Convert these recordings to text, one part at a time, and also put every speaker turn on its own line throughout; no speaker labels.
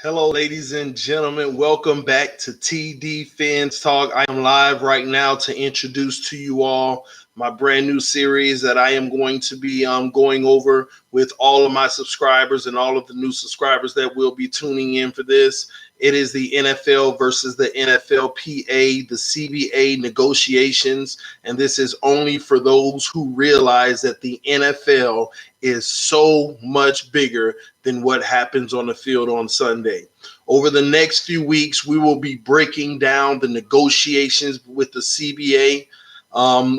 Hello, ladies and gentlemen. Welcome back to TD Fans Talk. I am live right now to introduce to you all my brand new series that I am going to be going over with all of my subscribers and all of the new subscribers that will be tuning in for this. It is the NFL versus the NFLPA, the CBA negotiations, and this is only for those who realize that the NFL is so much bigger than what happens on the field on Sunday. Over the next few weeks, we will be breaking down the negotiations with the CBA,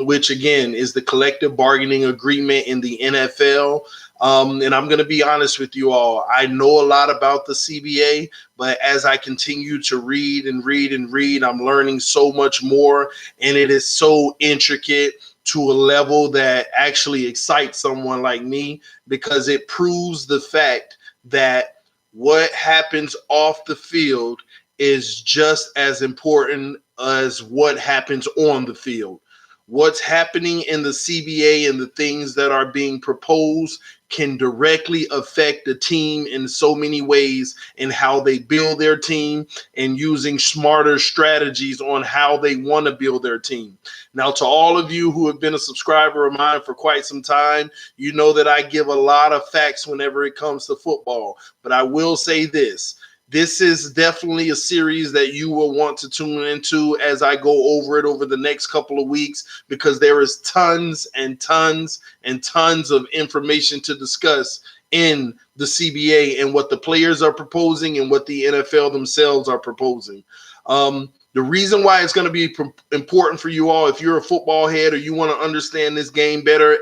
which again is the collective bargaining agreement in the NFL. And I'm going to be honest with you all. I know a lot about the CBA, but as I continue to read and read and read, I'm learning so much more, and it is so intricate to a level that actually excites someone like me because it proves the fact that what happens off the field is just as important as what happens on the field. What's happening in the CBA and the things that are being proposed can directly affect the team in so many ways in how they build their team and using smarter strategies on how they want to build their team. Now, to all of you who have been a subscriber of mine for quite some time, you know that I give a lot of facts whenever it comes to football. But I will say this. This is definitely a series that you will want to tune into as I go over it over the next couple of weeks, because there is tons and tons and tons of information to discuss in the CBA and what the players are proposing and what the NFL themselves are proposing. The reason why it's going to be important for you all, if you're a football head or you want to understand this game better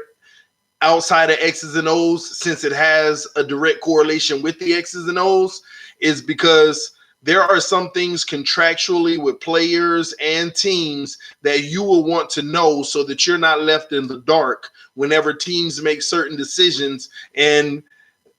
outside of X's and O's, since it has a direct correlation with the X's and O's, is because there are some things contractually with players and teams that you will want to know so that you're not left in the dark whenever teams make certain decisions. And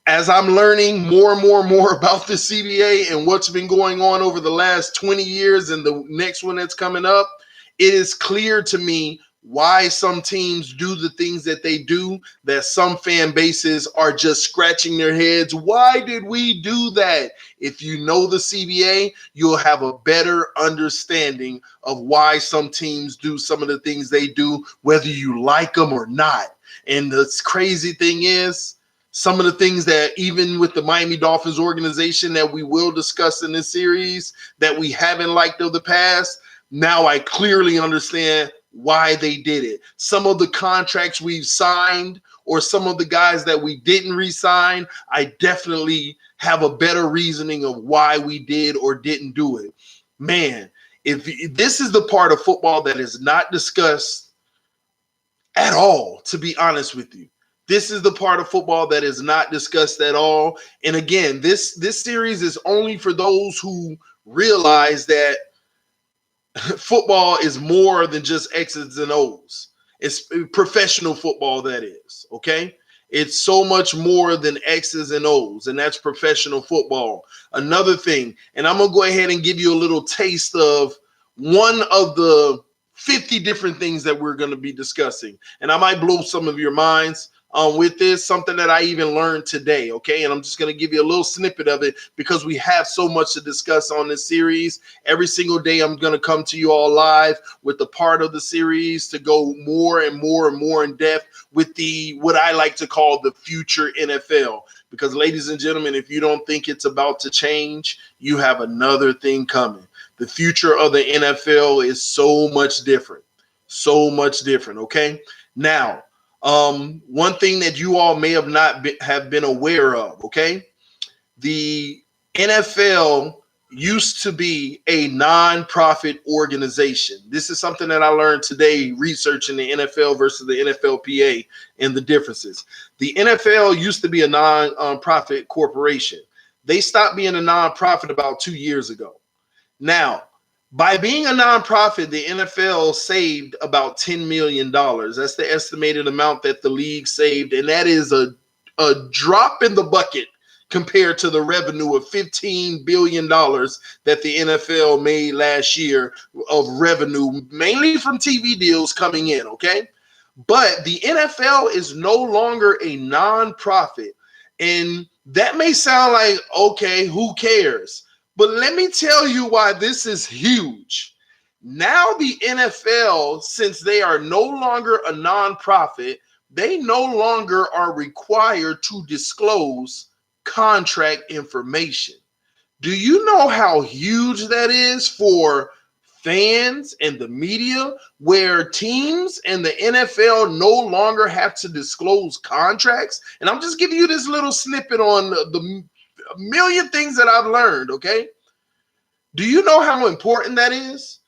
as I'm learning more and more and more about the CBA and what's been going on over the last 20 years and the next one that's coming up, it is clear to me why some teams do the things that they do, that some fan bases are just scratching their heads. Why did we do that? If you know the CBA, you'll have a better understanding of why some teams do some of the things they do, whether you like them or not. And the crazy thing is, some of the things that even with the Miami Dolphins organization that we will discuss in this series that we haven't liked of the past, now I clearly understand why they did it. Some of the contracts we've signed or some of the guys that we didn't re-sign, I definitely have a better reasoning of why we did or didn't do it. Man, if this is the part of football that is not discussed at all, to be honest with you. This is the part of football that is not discussed at all. And again, this series is only for those who realize that football is more than just X's and O's. It's professional football, that is, okay? It's so much more than X's and O's, and that's professional football. Another thing, and I'm going to go ahead and give you a little taste of one of the 50 different things that we're going to be discussing. And I might blow some of your minds with this, something that I even learned today, okay? And I'm just going to give you a little snippet of it because we have so much to discuss on this series. Every single day I'm going to come to you all live with the part of the series to go more and more and more in depth with the what I like to call the future NFL. Because, ladies and gentlemen, if you don't think it's about to change, you have another thing coming. The future of the NFL is so much different, okay? Now, one thing that you all may have not have been aware of, okay? The NFL used to be a non-profit organization. This is something that I learned today researching the NFL versus the NFLPA and the differences. The NFL used to be a non-profit corporation. They stopped being a non-profit about 2 years ago. Now, by being a nonprofit, the NFL saved about $10 million. That's the estimated amount that the league saved, and that is a drop in the bucket compared to the revenue of $15 billion that the NFL made last year of revenue, mainly from TV deals coming in, okay? But the NFL is no longer a nonprofit. And that may sound like, okay, who cares? But let me tell you why this is huge. Now the NFL, since they are no longer a nonprofit, they no longer are required to disclose contract information. Do you know how huge that is for fans and the media, where teams and the NFL no longer have to disclose contracts? And I'm just giving you this little snippet on the million things that I've learned, okay? Do you know how important that is?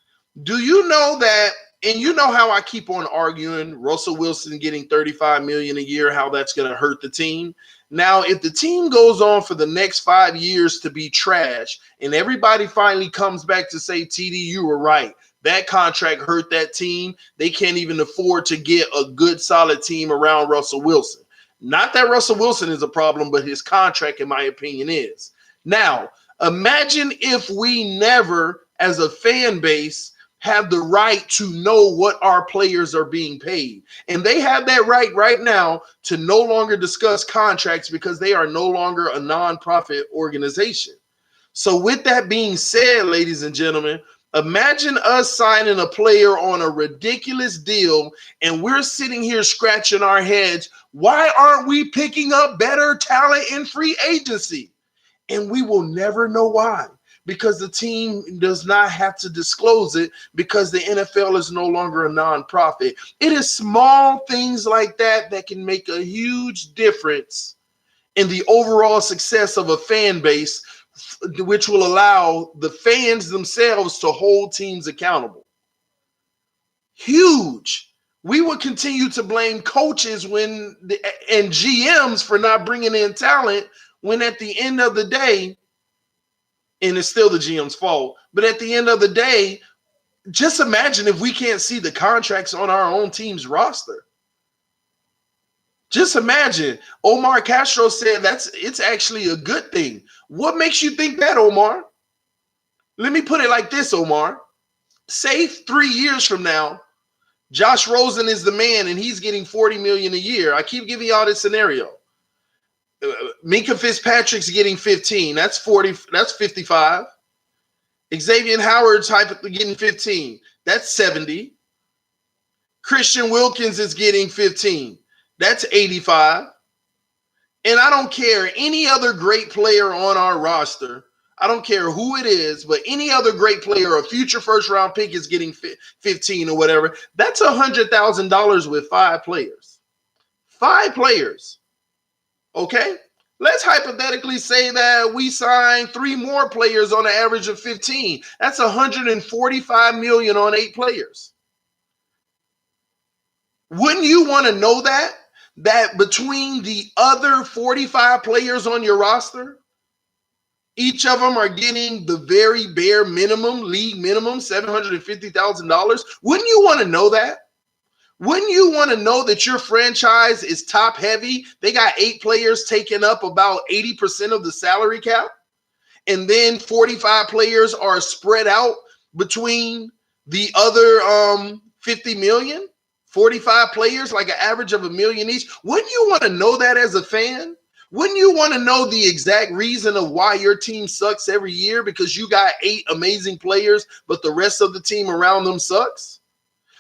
Do you know that, and you know how I keep on arguing Russell Wilson getting $35 million a year, how that's going to hurt the team? Now, if the team goes on for the next 5 years to be trash and everybody finally comes back to say, TD, you were right, that contract hurt that team. They can't even afford to get a good, solid team around Russell Wilson. Not that Russell Wilson is a problem, but his contract, in my opinion, is. Now, imagine if we never, as a fan base, have the right to know what our players are being paid. And they have that right now to no longer discuss contracts because they are no longer a nonprofit organization. So with that being said, ladies and gentlemen, imagine us signing a player on a ridiculous deal and we're sitting here scratching our heads. Why aren't we picking up better talent in free agency? And we will never know why, because the team does not have to disclose it because the NFL is no longer a nonprofit. It is small things like that that can make a huge difference in the overall success of a fan base, which will allow the fans themselves to hold teams accountable. Huge. We would continue to blame coaches and GMs for not bringing in talent when at the end of the day, and it's still the GM's fault, but at the end of the day, just imagine if we can't see the contracts on our own team's roster. Just imagine. Omar Castro said it's actually a good thing. What makes you think that, Omar? Let me put it like this, Omar. Say 3 years from now, Josh Rosen is the man and he's getting $40 million a year. I keep giving y'all this scenario. Minka Fitzpatrick's getting 15. That's 40. That's 55. Xavier Howard's getting 15. That's 70. Christian Wilkins is getting 15. That's 85. And I don't care any other great player on our roster. I don't care who it is, but any other great player, a future first-round pick is getting 15 or whatever. That's $100,000 with 5 players. 5 players. Okay? Let's hypothetically say that we sign 3 more players on an average of 15. That's $145 million on 8 players. Wouldn't you want to know that between the other 45 players on your roster, each of them are getting the very bare minimum, league minimum, $750,000? Wouldn't you want to know that? Wouldn't you want to know that your franchise is top heavy? They got 8 players taking up about 80% of the salary cap. And then 45 players are spread out between the other 50 million. 45 players, like an average of $1 million each. Wouldn't you want to know that as a fan? Wouldn't you want to know the exact reason of why your team sucks every year? Because you got 8 amazing players, but the rest of the team around them sucks?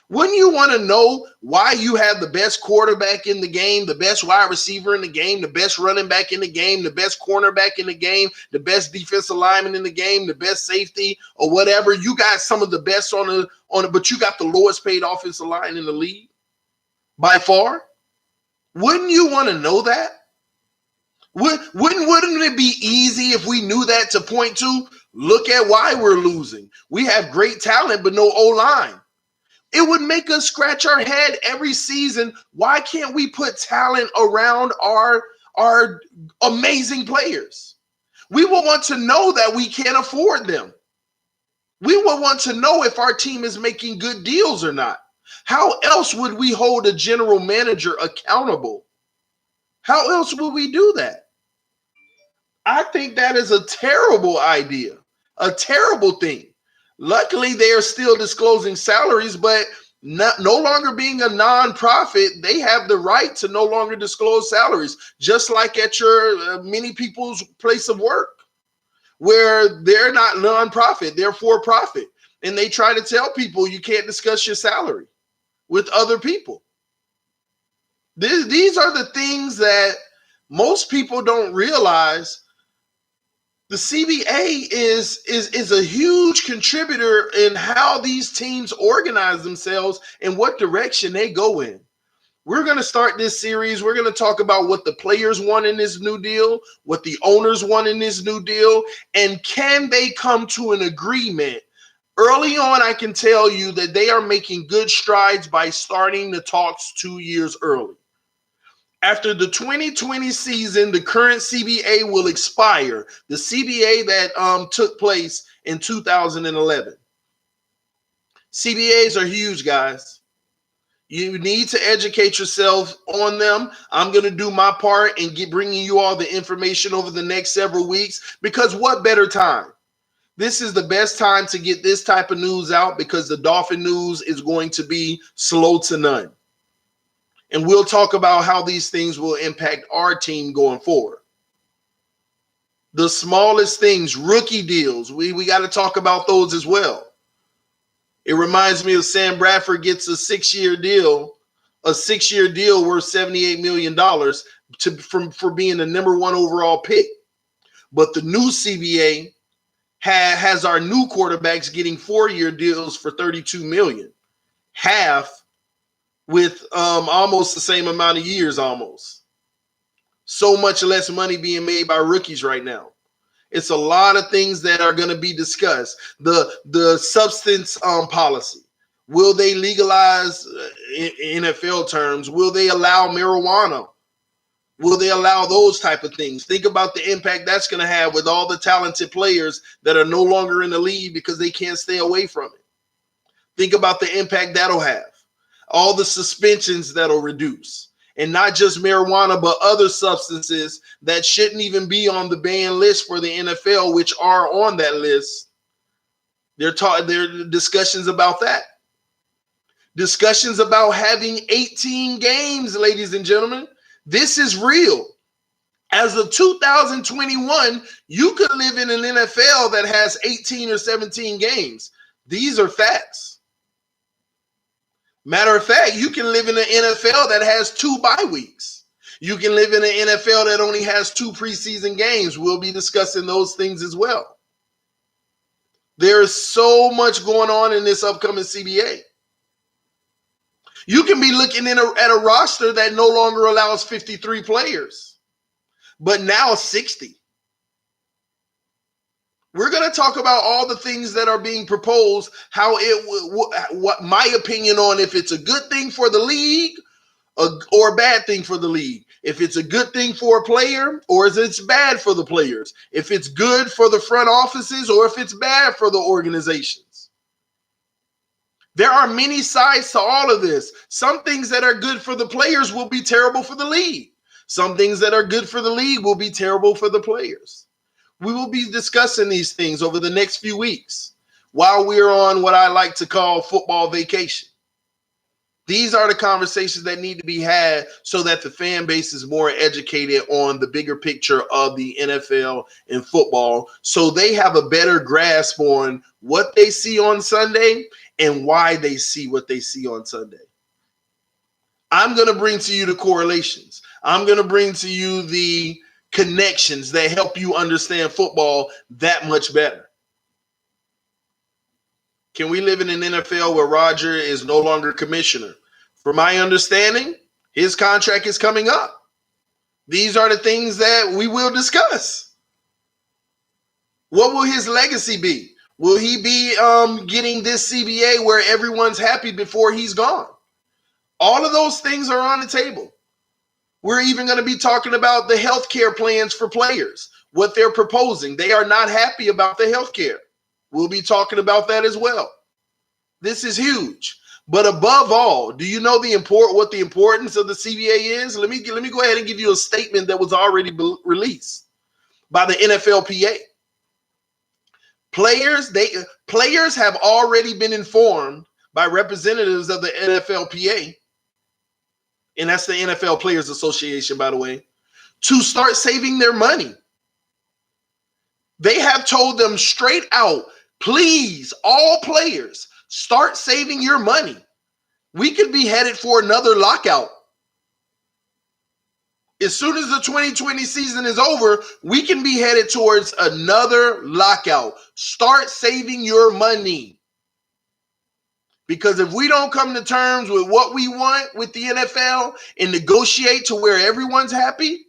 Wouldn't you want to know why you have the best quarterback in the game, the best wide receiver in the game, the best running back in the game, the best cornerback in the game, the best defensive lineman in the game, the best safety or whatever? You got some of the best on it, but you got the lowest paid offensive line in the league by far? Wouldn't you want to know that? Wouldn't it be easy if we knew that to point to? Look at why we're losing. We have great talent, but no O-line. It would make us scratch our head every season. Why can't we put talent around our amazing players? We will want to know that we can't afford them. We will want to know if our team is making good deals or not. How else would we hold a general manager accountable? How else would we do that? I think that is a terrible idea, a terrible thing. Luckily, they are still disclosing salaries, but no longer being a nonprofit, they have the right to no longer disclose salaries, just like at your many people's place of work, where they're not nonprofit, they're for profit. And they try to tell people you can't discuss your salary with other people. These are the things that most people don't realize. The CBA is a huge contributor in how these teams organize themselves and what direction they go in. We're going to start this series. We're going to talk about what the players want in this new deal, what the owners want in this new deal, and can they come to an agreement. Early on, I can tell you that they are making good strides by starting the talks 2 years early. After the 2020 season, the current CBA will expire. The CBA that took place in 2011. CBAs are huge, guys. You need to educate yourself on them. I'm going to do my part and bringing you all the information over the next several weeks, because what better time? This is the best time to get this type of news out, because the Dolphin news is going to be slow to none. And we'll talk about how these things will impact our team going forward. The smallest things, rookie deals, we got to talk about those as well. It reminds me of Sam Bradford gets a 6-year deal worth $78 million for being the number 1 overall pick. But the new CBA has our new quarterbacks getting 4-year deals for $32 million, half, with almost the same amount of years almost. So much less money being made by rookies right now. It's a lot of things that are going to be discussed. The substance policy. Will they legalize, in NFL terms, will they allow marijuana? Will they allow those type of things? Think about the impact that's going to have with all the talented players that are no longer in the league because they can't stay away from it. Think about the impact that'll have. All the suspensions that'll reduce. And not just marijuana, but other substances that shouldn't even be on the ban list for the NFL, which are on that list. There are discussions about that. Discussions about having 18 games, ladies and gentlemen. This is real. As of 2021, you could live in an NFL that has 18 or 17 games. These are facts. Matter of fact, you can live in an NFL that has 2 bye weeks. You can live in an NFL that only has 2 preseason games. We'll be discussing those things as well. There is so much going on in this upcoming CBA. You can be looking at a roster that no longer allows 53 players, but now 60. We're going to talk about all the things that are being proposed, what my opinion on if it's a good thing for the league or a bad thing for the league. If it's a good thing for a player or if it's bad for the players. If it's good for the front offices or if it's bad for the organizations. There are many sides to all of this. Some things that are good for the players will be terrible for the league. Some things that are good for the league will be terrible for the players. We will be discussing these things over the next few weeks while we're on what I like to call football vacation. These are the conversations that need to be had so that the fan base is more educated on the bigger picture of the NFL and football, so they have a better grasp on what they see on Sunday and why they see what they see on Sunday. I'm going to bring to you the correlations. I'm going to bring to you the connections that help you understand football that much better. Can we live in an NFL where Roger is no longer commissioner? From my understanding, his contract is coming up. These are the things that we will discuss. What will his legacy be? Will he be getting this CBA where everyone's happy before he's gone? All of those things are on the table. We're even going to be talking about the health care plans for players, what they're proposing. They are not happy about the health care. We'll be talking about that as well. This is huge. But above all, do you know what the importance of the CBA is? Let me go ahead and give you a statement that was already released by the NFLPA. Players have already been informed by representatives of the NFLPA, and that's the NFL Players Association, by the way, to start saving their money. They have told them straight out, please, all players, start saving your money. We could be headed for another lockout. As soon as the 2020 season is over, we can be headed towards another lockout. Start saving your money. Because if we don't come to terms with what we want with the NFL and negotiate to where everyone's happy,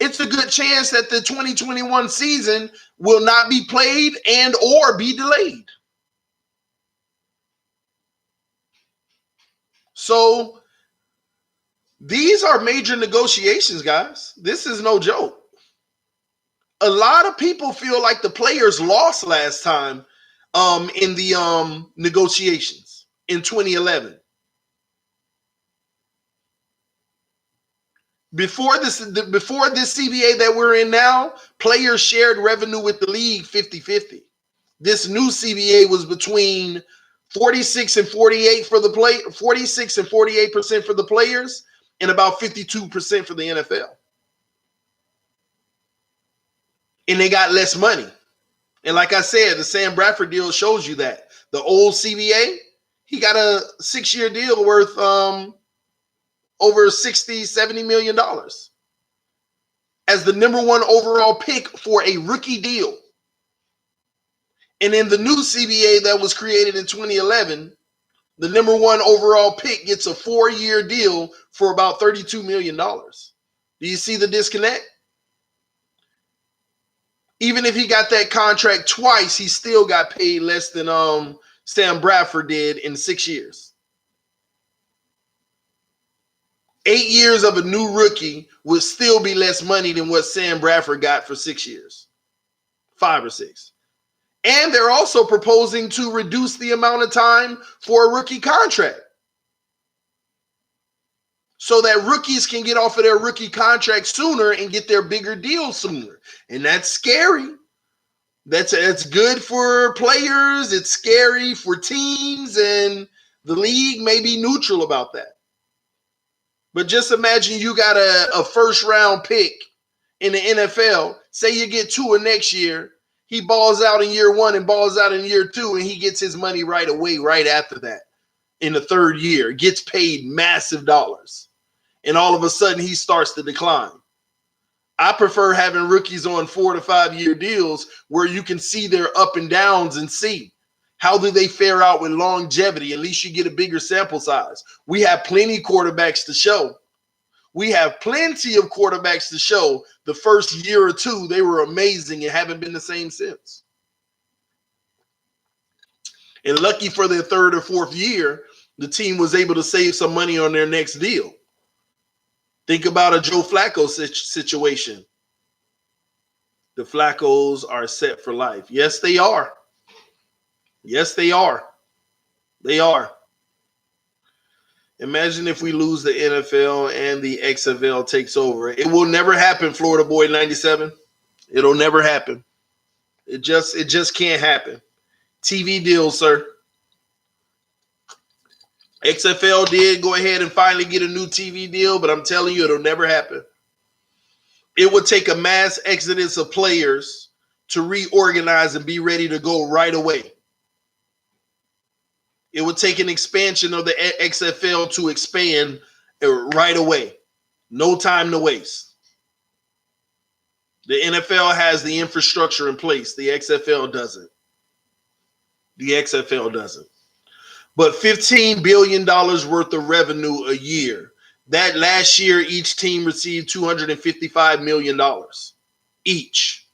it's a good chance that the 2021 season will not be played and or be delayed. So these are major negotiations, guys. This is no joke. A lot of people feel like the players lost last time in the negotiations in 2011. Before this CBA that we're in now, players shared revenue with the league 50-50. This new CBA was between 46 and 48 for the 46 and 48% for the players, and about 52% for the NFL. And they got less money. And like I said, the Sam Bradford deal shows you that. The old CBA, he got a 6-year deal worth over $60-70 million as the number 1 overall pick for a rookie deal. And in the new CBA that was created in 2011, the number 1 overall pick gets a 4-year deal for about $32 million. Do you see the disconnect? Even if he got that contract twice, he still got paid less than Sam Bradford did in 6 years. 8 years of a new rookie would still be less money than what Sam Bradford got for 6 years. 5 or 6. And they're also proposing to reduce the amount of time for a rookie contract so that rookies can get off of their rookie contract sooner and get their bigger deals sooner. And that's scary. That's good for players. It's scary for teams, and the league may be neutral about that. But just imagine you got a first-round pick in the NFL. Say you get Tua next year. He balls out in year 1 and balls out in year 2, and he gets his money right away right after that in the 3rd year. Gets paid massive dollars. And all of a sudden, he starts to decline. I prefer having rookies on 4 to 5 year deals where you can see their up and downs and see how do they fare out with longevity. At least you get a bigger sample size. We have plenty of quarterbacks to show. We have plenty of quarterbacks to show the first year or 2 they were amazing and haven't been the same since. And lucky for their 3rd or 4th year, the team was able to save some money on their next deal. Think about a Joe Flacco situation. The Flaccos are set for life. Yes, they are. Yes, they are. They are. Imagine if we lose the NFL and the XFL takes over. It will never happen, Florida Boy 97. It'll never happen. It just can't happen. TV deals, sir. XFL did go ahead and finally get a new TV deal, but I'm telling you, it'll never happen. It would take a mass exodus of players to reorganize and be ready to go right away. It would take an expansion of the XFL to expand right away. No time to waste. The NFL has the infrastructure in place. The XFL doesn't. The XFL doesn't. But $15 billion worth of revenue a year. That last year, each team received $255 million each.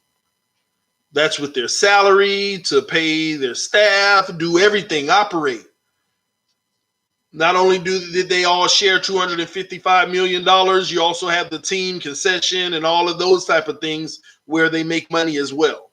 That's with their salary, to pay their staff, do everything, operate. Not only did they all share $255 million, you also have the team concession and all of those type of things where they make money as well.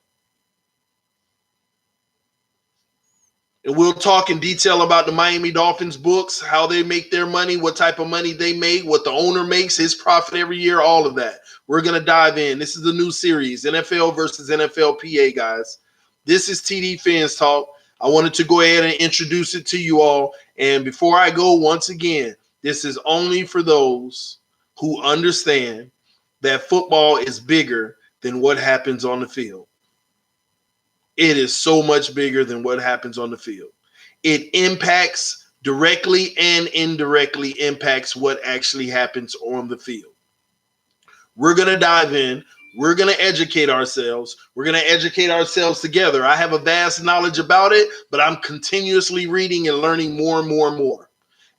And we'll talk in detail about the Miami Dolphins books, how they make their money, what type of money they make, what the owner makes, his profit every year, all of that. We're going to dive in. This is the new series, NFL versus NFLPA, guys. This is TD Fans Talk. I wanted to go ahead and introduce it to you all. And before I go, once again, this is only for those who understand that football is bigger than what happens on the field. It is so much bigger than what happens on the field. It impacts directly and indirectly impacts what actually happens on the field. We're going to dive in. We're going to educate ourselves. We're going to educate ourselves together. I have a vast knowledge about it, but I'm continuously reading and learning more and more and more.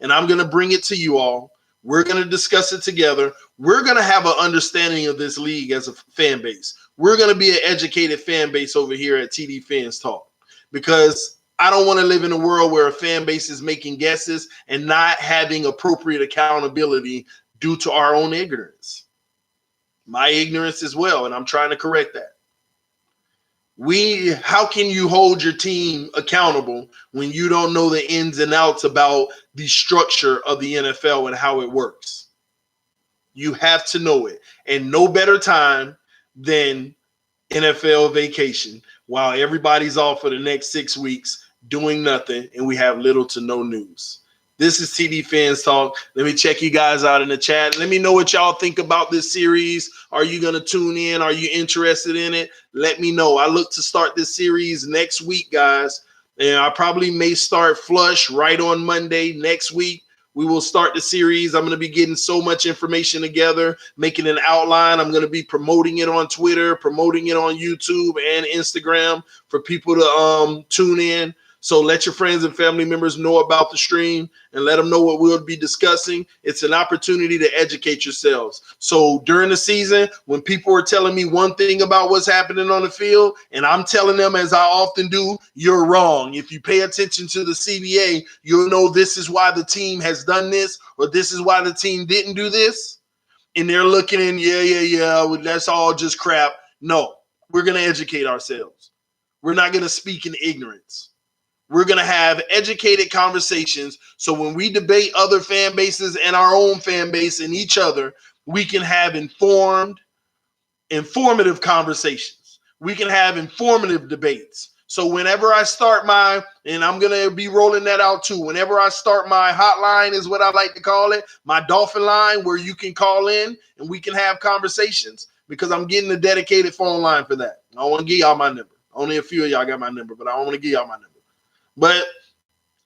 And I'm going to bring it to you all. We're going to discuss it together. We're going to have an understanding of this league as a fan base. We're going to be an educated fan base over here at TD Fans Talk, because I don't want to live in a world where a fan base is making guesses and not having appropriate accountability due to our own ignorance. My ignorance as well, and I'm trying to correct that. How can you hold your team accountable when you don't know the ins and outs about the structure of the NFL and how it works? You have to know it, and no better time than NFL vacation while everybody's off for the next 6 weeks doing nothing, and we have little to no news. This is TD Fans Talk. Let me check you guys out in the chat. Let me know what y'all think about this series. Are you going to tune in? Are you interested in it? Let me know. I look to start this series next week, guys. And I probably may start flush right on Monday next week. We will start the series. I'm going to be getting so much information together, making an outline. I'm going to be promoting it on Twitter, promoting it on YouTube and Instagram for people to tune in. So let your friends and family members know about the stream and let them know what we'll be discussing. It's an opportunity to educate yourselves. So during the season, when people are telling me one thing about what's happening on the field, and I'm telling them, as I often do, you're wrong. If you pay attention to the CBA, you'll know this is why the team has done this, or this is why the team didn't do this. And they're looking in, yeah, that's all just crap. No, we're going to educate ourselves. We're not going to speak in ignorance. We're going to have educated conversations, so when we debate other fan bases and our own fan base and each other, we can have informative conversations. We can have informative debates. So whenever I start and I'm going to be rolling that out too, whenever I start my hotline is what I like to call it, my dolphin line, where you can call in and we can have conversations, because I'm getting a dedicated phone line for that. I don't want to give y'all my number. Only a few of y'all got my number, but I don't want to give y'all my number. But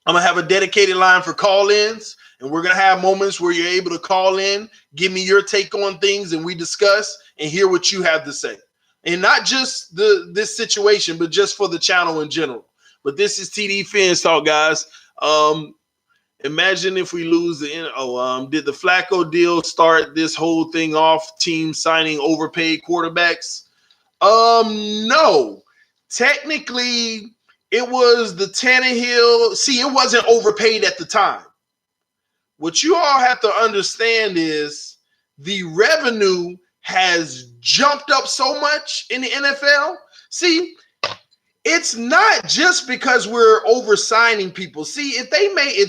I'm going to have a dedicated line for call-ins, and we're going to have moments where you're able to call in, give me your take on things, and we discuss and hear what you have to say. And not just this situation, but just for the channel in general. But this is TD Fans Talk, guys. Imagine if we lose did the Flacco deal start this whole thing off, team signing overpaid quarterbacks? No. Technically, it was the Tannehill. See, it wasn't overpaid at the time. What you all have to understand is the revenue has jumped up so much in the NFL. See, it's not just because we're oversigning people. See, if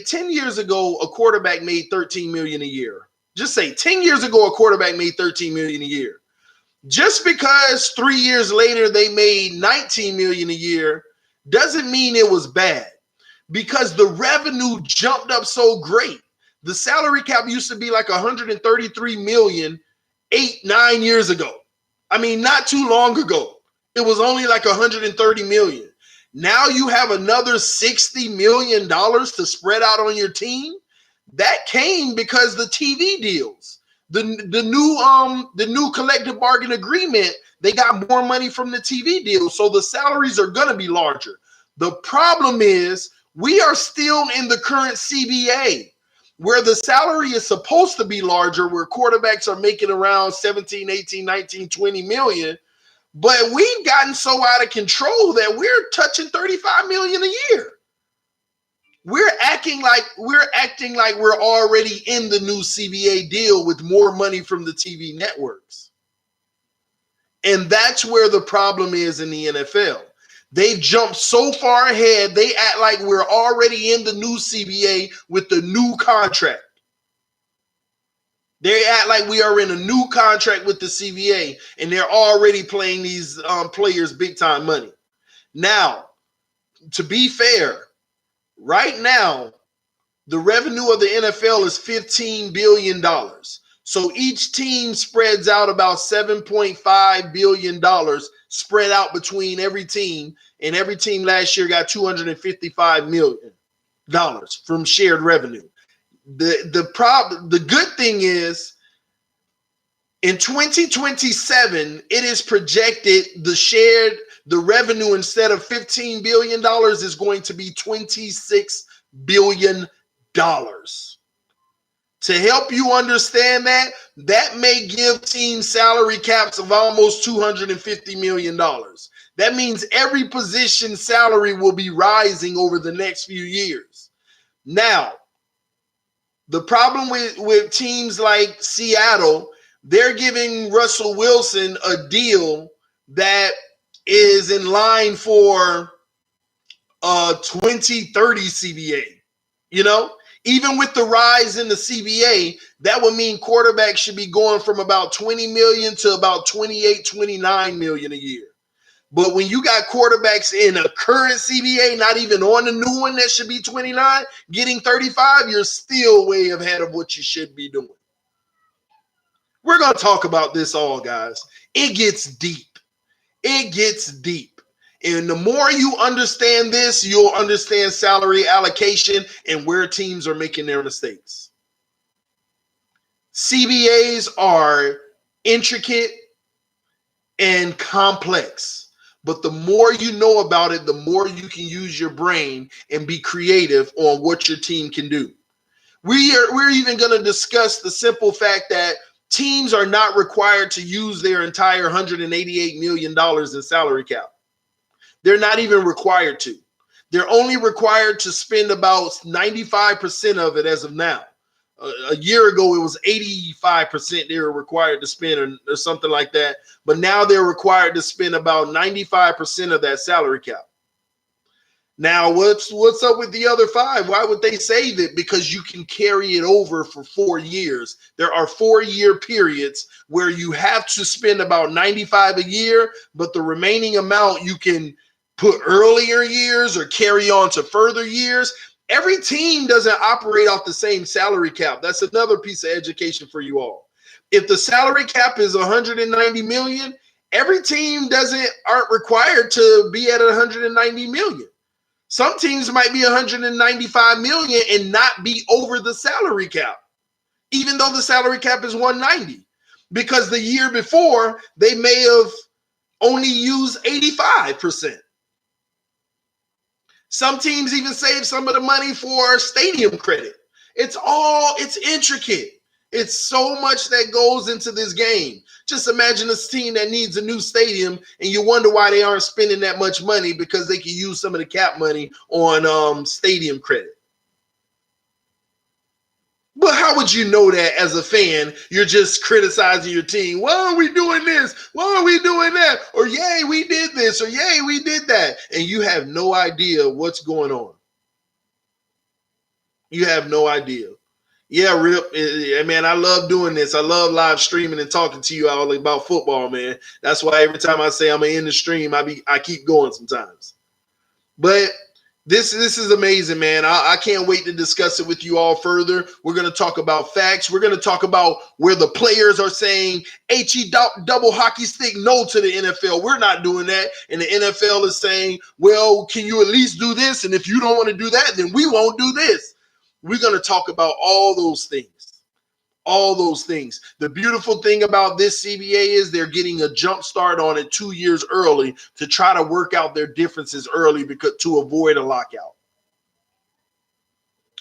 10 years ago a quarterback made $13 million a year, just say 10 years ago a quarterback made $13 million a year. Just because 3 years later they made $19 million a year doesn't mean it was bad, because the revenue jumped up so great. The salary cap used to be like $133 million 9 years ago. I mean, not too long ago. It was only like $130 million. Now you have another $60 million to spread out on your team. That came because the TV deals, the new collective bargain agreement, they got more money from the TV deal. So the salaries are going to be larger. The problem is we are still in the current CBA, where the salary is supposed to be larger, where quarterbacks are making around 17, 18, 19, 20 million. But we've gotten so out of control that we're touching 35 million a year. We're acting like we're already in the new CBA deal with more money from the TV networks. And that's where the problem is in the NFL. They've jumped so far ahead, they act like we're already in the new CBA with the new contract. They act like we are in a new contract with the CBA, and they're already playing these players big time money. Now, to be fair, right now, the revenue of the NFL is $15 billion. So each team spreads out about $7.5 billion spread out between every team. And every team last year got $255 million from shared revenue. The good thing is in 2027, it is projected the revenue instead of $15 billion is going to be $26 billion. To help you understand that may give teams salary caps of almost $250 million. That means every position salary will be rising over the next few years. Now, the problem with teams like Seattle, they're giving Russell Wilson a deal that is in line for 2030 CBA. You know, even with the rise in the CBA, that would mean quarterbacks should be going from about 20 million to about 28, 29 million a year. But when you got quarterbacks in a current CBA, not even on the new one that should be 29, getting 35, you're still way ahead of what you should be doing. We're going to talk about this all, guys. It gets deep. It gets deep. And the more you understand this, you'll understand salary allocation and where teams are making their mistakes. CBAs are intricate and complex. But the more you know about it, the more you can use your brain and be creative on what your team can do. We're even going to discuss the simple fact that teams are not required to use their entire $188 million in salary cap. They're not even required to. They're only required to spend about 95% of it as of now. A year ago, it was 85% they were required to spend or something like that. But now they're required to spend about 95% of that salary cap. Now, what's up with the other 5? Why would they save it? Because you can carry it over for 4 years. There are 4-year periods where you have to spend about 95 a year, but the remaining amount you can put earlier years or carry on to further years. Every team doesn't operate off the same salary cap. That's another piece of education for you all. If the salary cap is 190 million, every team aren't required to be at 190 million. Some teams might be 195 million and not be over the salary cap, even though the salary cap is 190, because the year before they may have only used 85%. Some teams even save some of the money for stadium credit. It's intricate. It's so much that goes into this game. Just imagine a team that needs a new stadium and you wonder why they aren't spending that much money, because they can use some of the cap money on stadium credit. But how would you know that as a fan? You're just criticizing your team. Why are we doing this? Why are we doing that? Or yay, we did this. Or yay, we did that. And you have no idea what's going on. You have no idea. Yeah, Rip, man, I love doing this. I love live streaming and talking to you all about football, man. That's why every time I say I'm going to end the stream, I keep going sometimes. But this is amazing, man. I can't wait to discuss it with you all further. We're going to talk about facts. We're going to talk about where the players are saying HE double hockey stick no to the NFL. We're not doing that. And the NFL is saying, well, can you at least do this? And if you don't want to do that, then we won't do this. We're going to talk about all those things. All those things. The beautiful thing about this CBA is they're getting a jump start on it 2 years early to try to work out their differences early to avoid a lockout.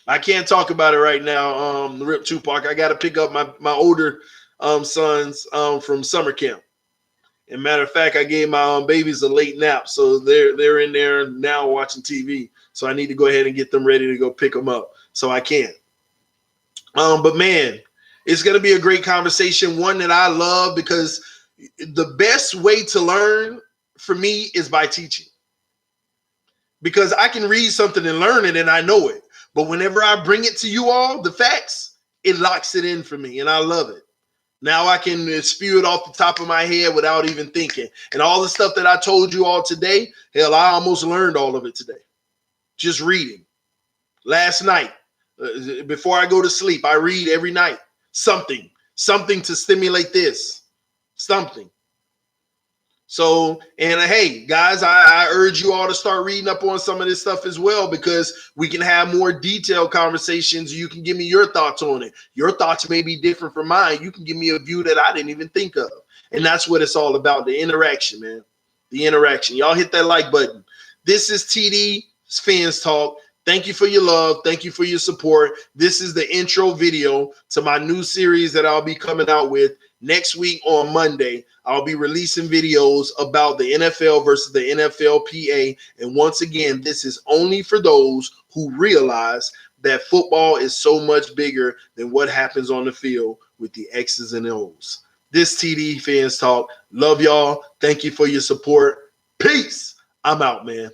I can't talk about it right now, Rip Tupac. I got to pick up my older sons from summer camp. As a matter of fact, I gave my babies a late nap, so they're in there now watching TV. So I need to go ahead and get them ready to go pick them up. So I can. But man, it's going to be a great conversation, one that I love, because the best way to learn for me is by teaching. Because I can read something and learn it and I know it. But whenever I bring it to you all, the facts, it locks it in for me and I love it. Now I can spew it off the top of my head without even thinking. And all the stuff that I told you all today, hell, I almost learned all of it today. just reading. Last night, before I go to sleep, I read every night something to stimulate this, something. So, and hey, guys, I urge you all to start reading up on some of this stuff as well, because we can have more detailed conversations. You can give me your thoughts on it. Your thoughts may be different from mine. You can give me a view that I didn't even think of. And that's what it's all about, the interaction, man. The interaction. Y'all hit that like button. This is TD Fans Talk. Thank you for your love. Thank you for your support. This is the intro video to my new series that I'll be coming out with next week on Monday. I'll be releasing videos about the NFL versus the NFLPA. And once again, this is only for those who realize that football is so much bigger than what happens on the field with the X's and O's. This TD Fans Talk. Love y'all. Thank you for your support. Peace. I'm out, man.